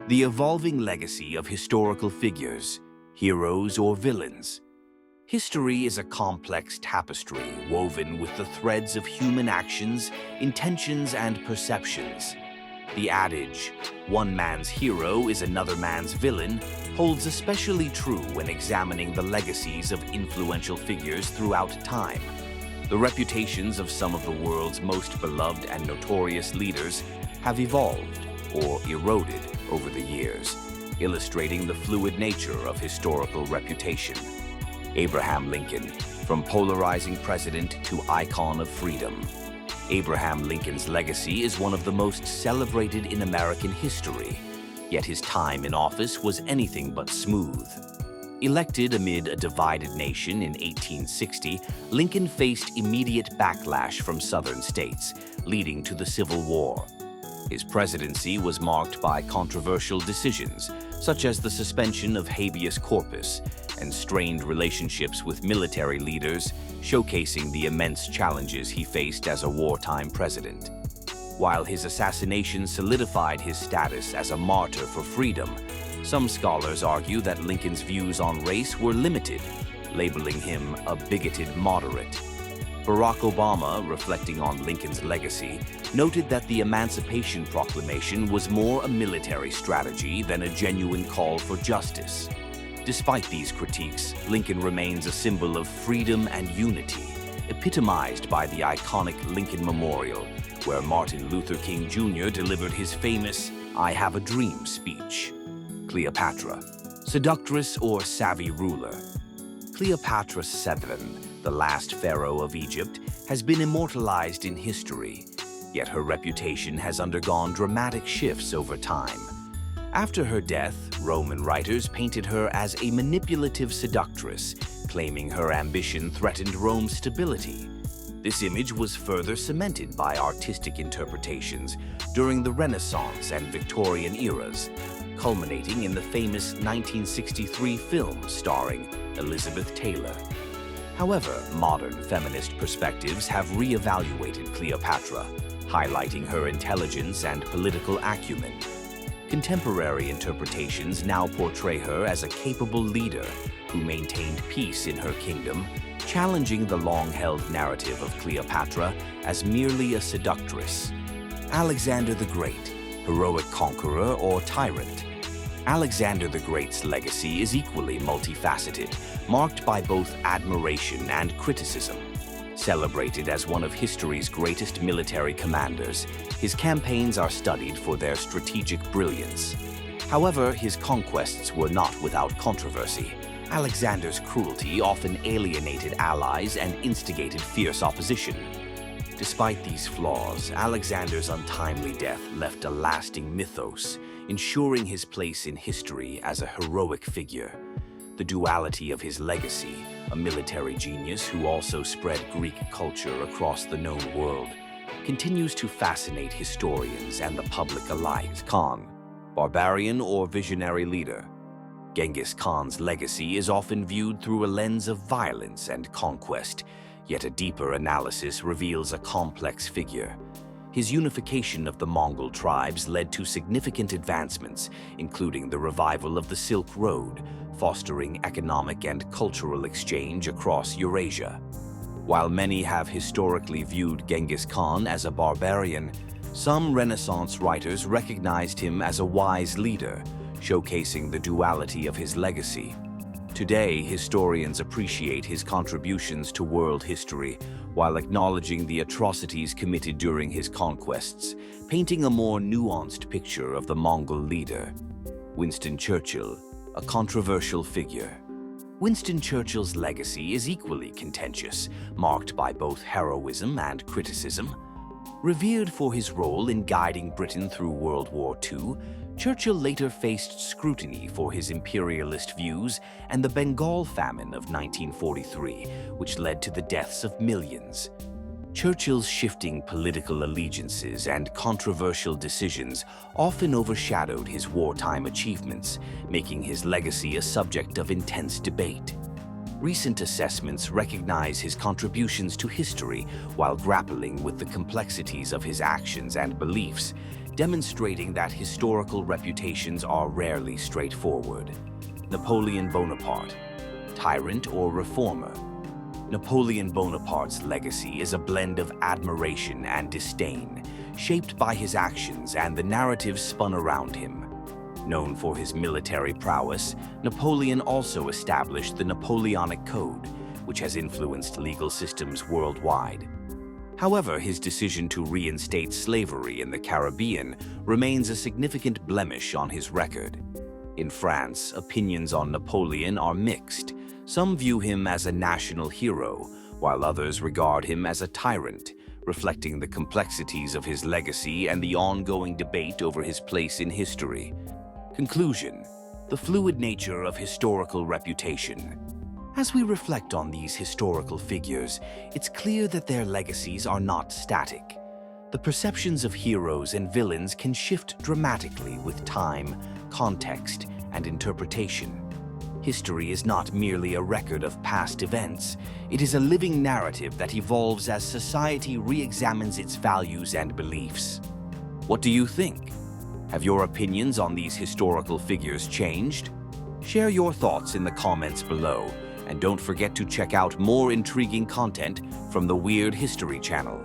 The evolving legacy of historical figures, heroes or villains. History is a complex tapestry woven with the threads of human actions, intentions, and perceptions. The adage, "one man's hero is another man's villain," holds especially true when examining the legacies of influential figures throughout time. The reputations of some of the world's most beloved and notorious leaders have evolved or eroded over the years, illustrating the fluid nature of historical reputation. Abraham Lincoln, from polarizing president to icon of freedom. Abraham Lincoln's legacy is one of the most celebrated in American history, yet his time in office was anything but smooth. Elected amid a divided nation in 1860, Lincoln faced immediate backlash from Southern states, leading to the Civil War. His presidency was marked by controversial decisions, such as the suspension of habeas corpus and strained relationships with military leaders, showcasing the immense challenges he faced as a wartime president. While his assassination solidified his status as a martyr for freedom, some scholars argue that Lincoln's views on race were limited, labeling him a bigoted moderate. Barack Obama, reflecting on Lincoln's legacy, noted that the Emancipation Proclamation was more a military strategy than a genuine call for justice. Despite these critiques, Lincoln remains a symbol of freedom and unity, epitomized by the iconic Lincoln Memorial, where Martin Luther King Jr. delivered his famous "I Have a Dream" speech. Cleopatra, seductress or savvy ruler. Cleopatra VII, the last pharaoh of Egypt, has been immortalized in history, yet her reputation has undergone dramatic shifts over time. After her death, Roman writers painted her as a manipulative seductress, claiming her ambition threatened Rome's stability. This image was further cemented by artistic interpretations during the Renaissance and Victorian eras, culminating in the famous 1963 film starring Elizabeth Taylor. However, modern feminist perspectives have re-evaluated Cleopatra, highlighting her intelligence and political acumen. Contemporary interpretations now portray her as a capable leader who maintained peace in her kingdom, challenging the long-held narrative of Cleopatra as merely a seductress. Alexander the Great, heroic conqueror or tyrant. Alexander the Great's legacy is equally multifaceted, marked by both admiration and criticism. Celebrated as one of history's greatest military commanders, his campaigns are studied for their strategic brilliance. However, his conquests were not without controversy. Alexander's cruelty often alienated allies and instigated fierce opposition. Despite these flaws, Alexander's untimely death left a lasting mythos, ensuring his place in history as a heroic figure. The duality of his legacy, a military genius who also spread Greek culture across the known world, continues to fascinate historians and the public alike. Khan, barbarian or visionary leader. Genghis Khan's legacy is often viewed through a lens of violence and conquest, yet a deeper analysis reveals a complex figure. His unification of the Mongol tribes led to significant advancements, including the revival of the Silk Road, fostering economic and cultural exchange across Eurasia. While many have historically viewed Genghis Khan as a barbarian, some Renaissance writers recognized him as a wise leader, showcasing the duality of his legacy. Today, historians appreciate his contributions to world history while acknowledging the atrocities committed during his conquests, painting a more nuanced picture of the Mongol leader. Winston Churchill, a controversial figure. Winston Churchill's legacy is equally contentious, marked by both heroism and criticism. Revered for his role in guiding Britain through World War II, Churchill later faced scrutiny for his imperialist views and the Bengal famine of 1943, which led to the deaths of millions. Churchill's shifting political allegiances and controversial decisions often overshadowed his wartime achievements, making his legacy a subject of intense debate. Recent assessments recognize his contributions to history while grappling with the complexities of his actions and beliefs, demonstrating that historical reputations are rarely straightforward. Napoleon Bonaparte, tyrant or reformer? Napoleon Bonaparte's legacy is a blend of admiration and disdain, shaped by his actions and the narrative spun around him. Known for his military prowess, Napoleon also established the Napoleonic Code, which has influenced legal systems worldwide. However, his decision to reinstate slavery in the Caribbean remains a significant blemish on his record. In France, opinions on Napoleon are mixed. Some view him as a national hero, while others regard him as a tyrant, reflecting the complexities of his legacy and the ongoing debate over his place in history. Conclusion: the fluid nature of historical reputation. As we reflect on these historical figures, it's clear that their legacies are not static. The perceptions of heroes and villains can shift dramatically with time, context, and interpretation. History is not merely a record of past events. It is a living narrative that evolves as society re-examines its values and beliefs. What do you think? Have your opinions on these historical figures changed? Share your thoughts in the comments below, and don't forget to check out more intriguing content from the Weird History channel.